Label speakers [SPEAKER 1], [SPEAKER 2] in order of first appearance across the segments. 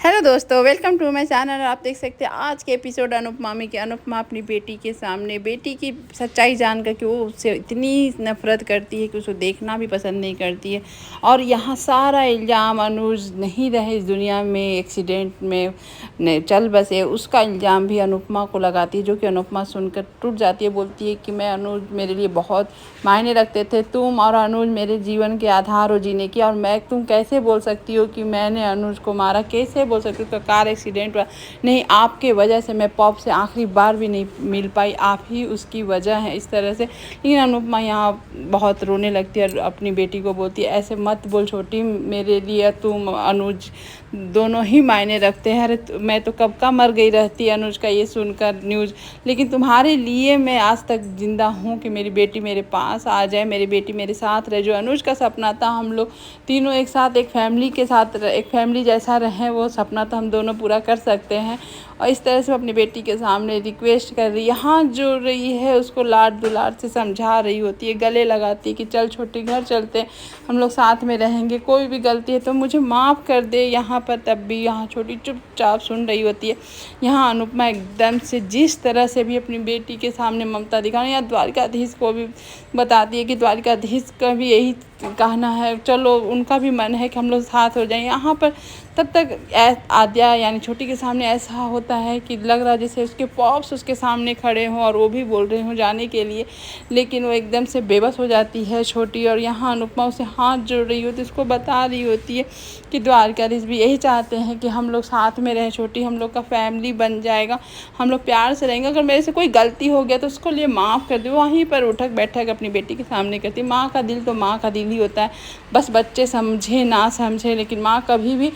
[SPEAKER 1] Hello दोस्तों, welcome to my channel. आप देख सकते हैं आज के एपिसोड अनुपमा में कि अनुपमा अपनी बेटी के सामने बेटी की सच्चाई जानकर कि वो उससे इतनी नफरत करती है कि उसको देखना भी पसंद नहीं करती है। और यहाँ सारा इल्ज़ाम अनुज नहीं रहे इस दुनिया में, एक्सीडेंट में चल बसे, उसका इल्ज़ाम भी अनुपमा को लगाती है, जो कि अनुपमा सुनकर टूट जाती है। बोलती है कि मैं अनुज मेरे लिए बहुत मायने रखते थे, तुम और अनुज मेरे जीवन के आधार हो जीने की, और तुम कैसे बोल सकती हो कि मैंने अनुज को मारा? कैसे बोल सकती हूँ? उसका कार एक्सीडेंट हुआ, नहीं आपके वजह से मैं पॉप से आखिरी बार भी नहीं मिल पाई, आप ही उसकी वजह है, इस तरह से। लेकिन अनुपमा यहाँ बहुत रोने लगती है और अपनी बेटी को बोलती है ऐसे मत बोल छोटी, मेरे लिए तुम अनुज दोनों ही मायने रखते हैं। अरे मैं तो कब का मर गई रहती अनुज का ये सुनकर न्यूज़, लेकिन तुम्हारे लिए मैं आज तक जिंदा हूँ कि मेरी बेटी मेरे पास आ जाए, मेरी बेटी मेरे साथ रहे। जो अनुज का सपना था हम लोग तीनों एक साथ एक फैमिली के साथ एक फैमिली जैसा रहें, वो सपना तो हम दोनों पूरा कर सकते हैं। और इस तरह से अपनी बेटी के सामने रिक्वेस्ट कर रही है, हाथ जोड़ रही है, उसको लाड दुलार से समझा रही होती है, गले लगाती है कि चल छोटी घर चलते, हम लोग साथ में रहेंगे, कोई भी गलती है तो मुझे माफ़ कर दे। यहाँ पर तब भी यहाँ छोटी चुपचाप सुन रही होती है। यहाँ अनुपमा एकदम से जिस तरह से भी अपनी बेटी के सामने ममता दिखाना, या द्वारिकाधीश को भी बताती है कि द्वारिकाधीश का भी यही कहना है, चलो उनका भी मन है कि हम लोग साथ हो जाएं। यहाँ पर तब तक आद्या यानी छोटी के सामने ऐसा होता है कि लग रहा है जैसे उसके पॉप्स उसके सामने खड़े हों और वो भी बोल रहे हों जाने के लिए, लेकिन वो एकदम से बेबस हो जाती है छोटी। और यहाँ अनुपमा उसे हाथ जोड़ रही होती है, उसको बता रही होती है कि द्वारिकाधीश भी यही चाहते हैं कि हम लोग साथ में रहें छोटी, हम लोग का फैमिली बन जाएगा, हम लोग प्यार से रहेंगे, अगर मेरे से कोई गलती हो गया तो उसको लिए माफ़ कर दे। वहीं पर उठक बैठक अपनी बेटी के सामने करती। माँ का दिल तो माँ का दिल ही होता है, बस बच्चे समझे ना समझे, लेकिन माँ कभी भी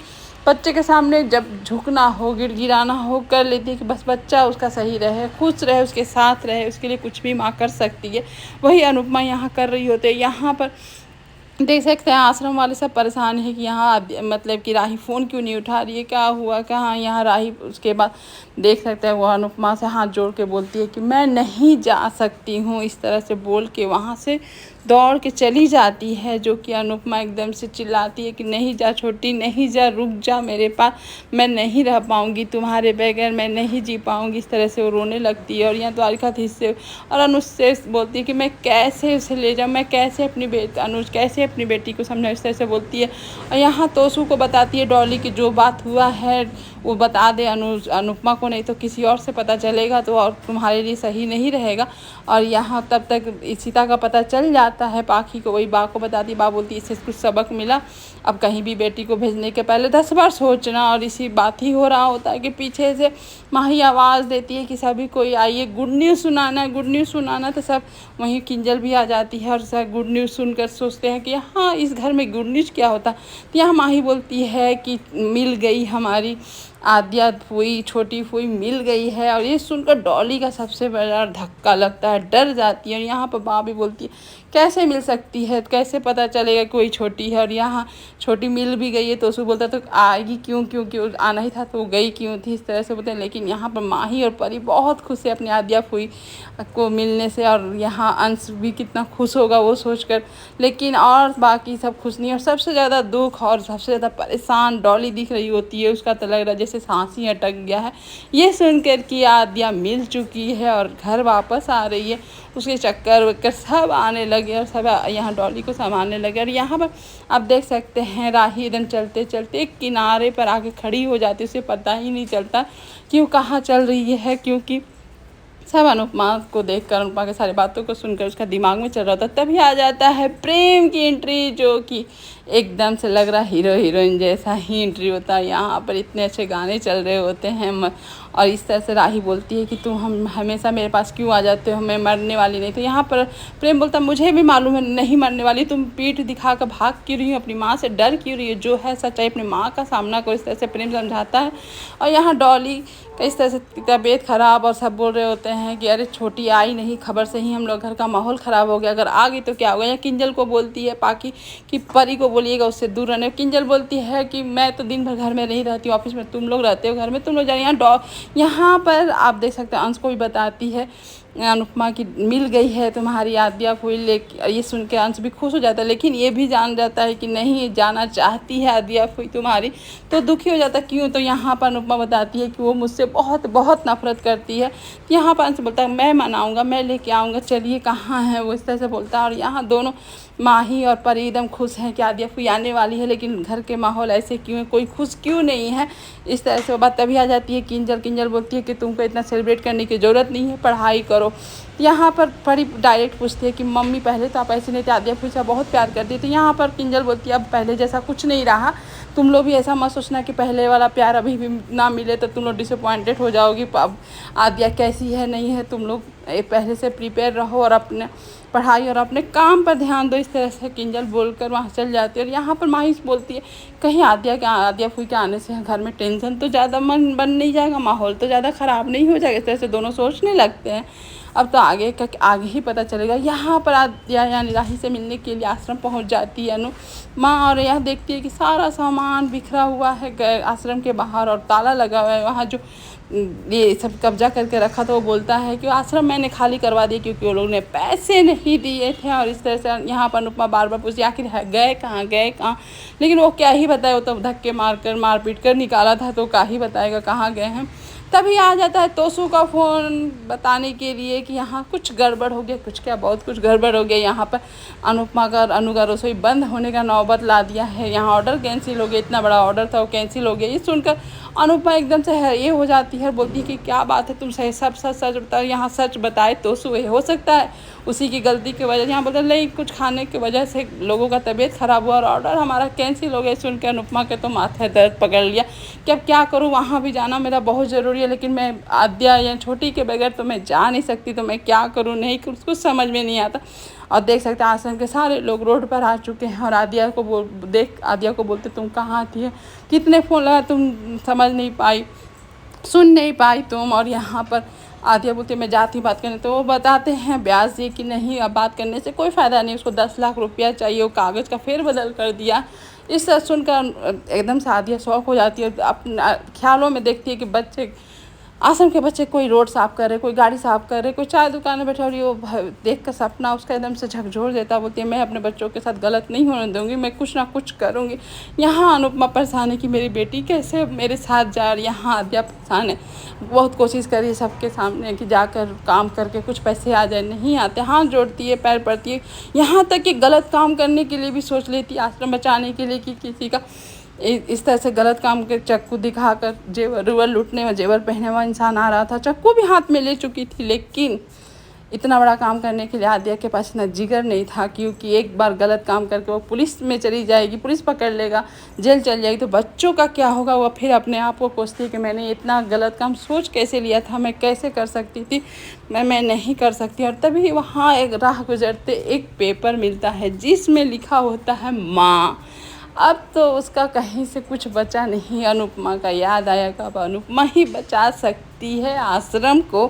[SPEAKER 1] बच्चे के सामने जब झुकना हो गिड़गिड़ाना हो कर लेती है कि बस बच्चा उसका सही रहे, खुश रहे, उसके साथ रहे, उसके लिए कुछ भी माँ कर सकती है। वही अनुपमा यहाँ कर रही होती है। यहाँ पर देख सकते हैं आश्रम वाले सब परेशान है कि यहाँ मतलब कि राही फ़ोन क्यों नहीं उठा रही है, क्या हुआ कहाँ। यहाँ राही उसके बाद देख सकते हैं वो अनुपमा से हाथ जोड़ के बोलती है कि मैं नहीं जा सकती हूँ, इस तरह से बोल के वहाँ से दौड़ के चली जाती है। जो कि अनुपमा एकदम से चिल्लाती है कि नहीं जा छोटी, नहीं जा, रुक जा मेरे पास, मैं नहीं रह पाऊँगी तुम्हारे बगैर, मैं नहीं जी पाऊँगी। इस तरह से वो रोने लगती है। और यहाँ द्वारिकाधीश से और अनुज से बोलती है कि मैं कैसे उसे ले जाऊँ, मैं कैसे अनुज कैसे अपनी बेटी को समझाऊँ, इस तरह से बोलती है। और यहाँ तोसू को बताती है डॉली की जो बात हुआ है वो बता दे अनुपमा को, नहीं तो किसी और से पता चलेगा तो और तुम्हारे लिए सही नहीं रहेगा। और यहाँ तब तक सीता का पता चल जाता है पाखी को, वही बा को बताती। बा बोलती इससे कुछ सबक मिला, अब कहीं भी बेटी को भेजने के पहले 10 बार सोचना। और इसी बात ही हो रहा होता है कि पीछे से माही आवाज़ देती है कि सभी कोई आइए, गुड न्यूज़ सुनाना है, गुड न्यूज़ सुनाना। तो सब वहीं किंजल भी आ जाती है और सब गुड न्यूज़ सुनकर सोचते हैं कि हाँ इस घर में गुड न्यूज़ क्या होता। तो यहाँ माही बोलती है कि मिल गई हमारी आद्या फूई, छोटी फूई मिल गई है। और ये सुनकर डॉली का सबसे बड़ा धक्का लगता है, डर जाती है। और यहाँ पर माँ भी बोलती है कैसे मिल सकती है, कैसे पता चलेगा कोई छोटी है। और यहाँ छोटी मिल भी गई है तो उसको बोलता तो आएगी क्यों क्यों क्यों, आना ही था तो गई क्यों थी, इस तरह से बोलते हैं। लेकिन यहाँ पर माही और परी बहुत खुश है अपनी आद्या फूई को मिलने से। और यहाँ अंश भी कितना खुश होगा वो सोचकर, लेकिन और बाकी सब खुश नहीं। और सबसे ज़्यादा दुख और सबसे ज़्यादा परेशान डॉली दिख रही होती है, उसका तो लग रहा है जैसे सांस ही अटक गया है ये सुनकर कि आद्या मिल चुकी है और घर वापस आ रही है। उसके चक्कर वक्कर सब आने लगे और सब यहाँ डॉली को संभालने लगे। और यहाँ पर आप देख सकते हैं राही एकदम चलते चलते एक किनारे पर आके खड़ी हो जाती है, उसे पता ही नहीं चलता कि वो कहाँ चल रही है, क्योंकि सब अनुपमा को देखकर, अनुपमा के सारी बातों को सुनकर उसका दिमाग में चल रहा था। तभी आ जाता है प्रेम की एंट्री, जो कि एकदम से लग रहा हीरो हीरोइन जैसा ही एंट्री होता है। यहाँ पर इतने अच्छे गाने चल रहे होते हैं। और इस तरह से राही बोलती है कि तुम हम हमेशा मेरे पास क्यों आ जाते हो, मैं मरने वाली नहीं। तो यहाँ पर प्रेम बोलता मुझे भी मालूम है नहीं मरने वाली, तुम पीठ दिखा कर भाग क्यों रही हो, अपनी माँ से डर क्यों रही हो, जो है सच्चाई अपनी माँ का सामना करो, इस तरह से प्रेम समझाता है। और यहाँ डॉली का इस तरह से तबीयत ख़राब और सब बोल रहे होते हैं कि अरे छोटी आई नहीं, खबर से ही हम लोग घर का माहौल ख़राब हो गया, अगर आ गई तो क्या होगा। या किंजल को बोलती है पाकी कि परी को बोलिएगा उससे दूर रहने। किंजल बोलती है कि मैं तो दिन भर घर में नहीं रहती हूँ, ऑफिस में तुम लोग रहते हो, घर में तुम लोग जाने। यहाँ पर आप देख सकते हैं अंश को भी बताती है अनुपमा की मिल गई है तुम्हारी आद्या फूई। लेकिन ये सुन के अंश भी खुश हो जाता है, लेकिन ये भी जान जाता है कि नहीं जाना चाहती है आद्या फूई तुम्हारी, तो दुखी हो जाता है। क्यों? तो यहाँ पर अनुपमा बताती है कि वो मुझसे बहुत बहुत नफरत करती है। तो यहाँ पर अंश बोलता है मैं मनाऊंगा, मैं लेके आऊँगा, चलिए कहाँ है वो, इस तरह से बोलता है। और यहाँ दोनों माही और परी एकदम खुश हैं कि आद्या फूई आने वाली है, लेकिन घर के माहौल ऐसे क्यों है, कोई खुश क्यों नहीं है। इस तरह से बात तभी आ जाती है। किंजल बोलती है कि तुमको इतना सेलिब्रेट करने की ज़रूरत नहीं है, पढ़ाई करो। यहाँ पर परी डायरेक्ट पूछती है कि मम्मी पहले तो आप ऐसे नहीं थे, आद्या फूई से बहुत प्यार करती थी। यहाँ पर किंजल बोलती है अब पहले जैसा कुछ नहीं रहा, तुम लोग भी ऐसा मत सोचना कि पहले वाला प्यार अभी भी ना मिले तो तुम लोग डिसअपॉइंटेड हो जाओगी। अब आद्या कैसी है नहीं है, तुम लोग पहले से प्रिपेयर रहो और अपने पढ़ाई और अपने काम पर ध्यान दो। इस तरह से किंजल बोलकर वहाँ चल जाती है। और यहाँ पर माही बोलती है कहीं आद्या फूई के आने से घर में टेंशन तो ज़्यादा मन बन नहीं जाएगा, माहौल तो ज़्यादा ख़राब नहीं हो जाएगा। इस तरह से दोनों सोचने लगते हैं। अब तो आगे ही पता चलेगा। यहाँ पर आद्या यानी राही से मिलने के लिए आश्रम पहुँच जाती है अनु माँ, और यह देखती है कि सारा सामान बिखरा हुआ है आश्रम के बाहर और ताला लगा हुआ है। वहाँ जो ये सब कब्जा करके रखा था वो बोलता है कि आश्रम मैंने खाली करवा दिया क्योंकि वो लोग ने पैसे नहीं दिए थे। और इस तरह से यहाँ पर अनुपमा बार बार पूछती आखिर गए कहाँ, लेकिन वो क्या ही बताए, वो तो धक्के मारकर मारपीट कर निकाला था, तो क्या ही बताएगा कहाँ गए हैं। तभी आ जाता है तोसू का फ़ोन बताने के लिए कि यहाँ कुछ गड़बड़ हो गया, कुछ क्या बहुत कुछ गड़बड़ हो गया। यहाँ पर अनुपमा का अनु का रसोई बंद होने का नौबत ला दिया है, यहाँ ऑर्डर कैंसिल हो गया, इतना बड़ा ऑर्डर था वो कैंसिल हो गया। ये सुनकर अनुपमा एकदम से ये हो जाती है, बोलती है कि क्या बात है, तुम सही सब सच बताओ। यहाँ सच बताए तोसू ये हो सकता है उसी की गलती की वजह से, यहाँ बोलते नहीं कुछ खाने की वजह से लोगों का तबीयत ख़राब हुआ और ऑर्डर हमारा कैंसिल हो गया। सुन के अनुपमा के तो माथे दर्द पकड़ लिया कि अब क्या करूँ, वहाँ भी जाना मेरा बहुत ज़रूरी है, लेकिन मैं आद्या या छोटी के बगैर तो मैं जा नहीं सकती, तो मैं क्या करूँ, नहीं कुछ समझ में नहीं आता। और देख सकते हैं आश्रम के सारे लोग रोड पर आ चुके हैं और आद्या को बोलते तुम कहाँ थी, कितने फ़ोन लगा तुम समझ नहीं पाई, सुन नहीं पाई तुम। और यहाँ पर आद्या बोलती मैं जाती बात करने, तो वो बताते हैं ब्यास जी कि नहीं अब बात करने से कोई फ़ायदा नहीं, उसको 10 लाख रुपया चाहिए, वो कागज़ का फेरबदल कर दिया। इस सुनकर एकदम से आद्या शौक हो जाती है। अपने ख्यालों में देखती है कि बच्चे आश्रम के बच्चे कोई रोड साफ़ कर रहे, कोई गाड़ी साफ़ कर रहे, कोई चाय दुकान में बैठा, और वो देख कर सपना उसका एकदम से झकझोर देता। बोलती है मैं अपने बच्चों के साथ गलत नहीं होने दूँगी, मैं कुछ ना कुछ करूँगी। यहाँ अनुपमा परेशान है कि मेरी बेटी कैसे मेरे साथ जा रही है। यहाँ आद्या परेशान है, बहुत कोशिश करी है सबके सामने कि जाकर काम करके कुछ पैसे आ जाए, नहीं आते, हाथ जोड़ती है, पैर पड़ती है, यहाँ तक कि गलत काम करने के लिए भी सोच लेती है आश्रम बचाने के लिए कि किसी का इस तरह से गलत काम के चक्कू दिखाकर जेवर लूटने में जेवर पहने हुआ इंसान आ रहा था, चक्कू भी हाथ में ले चुकी थी, लेकिन इतना बड़ा काम करने के लिए आद्या के पास इतना जिगर नहीं था, क्योंकि एक बार गलत काम करके वो पुलिस में चली जाएगी, पुलिस पकड़ लेगा, जेल चल जाएगी, तो बच्चों का क्या होगा। वो फिर अपने आप को कोसती कि मैंने इतना गलत काम सोच कैसे लिया था, मैं कैसे कर सकती थी, मैं नहीं कर सकती। और तभी वहाँ एक राह गुजरते एक पेपर मिलता है जिसमें लिखा होता है माँ। अब तो उसका कहीं से कुछ बचा नहीं। अनुपमा का याद आया कि अब अनुपमा ही बचा सकती है आश्रम को,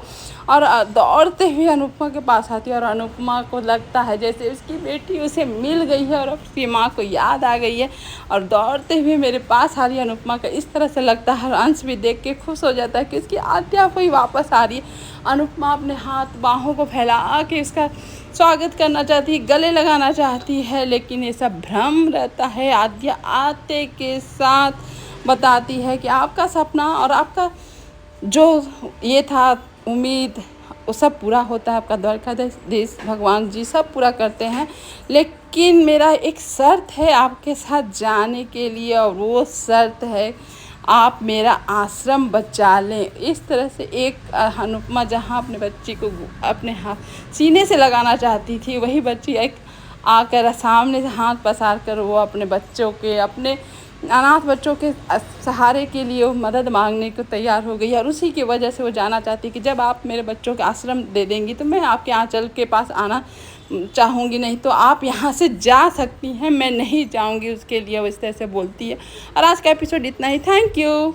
[SPEAKER 1] और दौड़ते हुए अनुपमा के पास आती है। और अनुपमा को लगता है जैसे उसकी बेटी उसे मिल गई है और उसकी माँ को याद आ गई है, और दौड़ते हुए मेरे पास आ रही है अनुपमा का। इस तरह से लगता है, अंश भी देख के खुश हो जाता है कि उसकी आद्या कोई वापस आ रही है। अनुपमा अपने हाथ बाहों को फैला के इसका स्वागत करना चाहती है, गले लगाना चाहती है, लेकिन ये सब भ्रम रहता है। आद्या आते के साथ बताती है कि आपका सपना और आपका जो ये था उम्मीद वो सब पूरा होता है, आपका द्वारकाधीश भगवान जी सब पूरा करते हैं, लेकिन मेरा एक शर्त है आपके साथ जाने के लिए, और वो शर्त है आप मेरा आश्रम बचा लें। इस तरह से एक अनुपमा जहाँ अपने बच्ची को अपने हाथ सीने से लगाना चाहती थी, वही बच्ची एक आकर सामने से हाथ पसार कर वो अपने बच्चों के, अपने अनाथ बच्चों के सहारे के लिए वो मदद मांगने को तैयार हो गई। और उसी की वजह से वो जाना चाहती कि जब आप मेरे बच्चों के आश्रम दे देंगी तो मैं आपके आंचल के पास आना चाहूँगी, नहीं तो आप यहाँ से जा सकती हैं, मैं नहीं जाऊँगी उसके लिए, वो इस तरह से बोलती है। और आज का एपिसोड इतना ही। Thank you.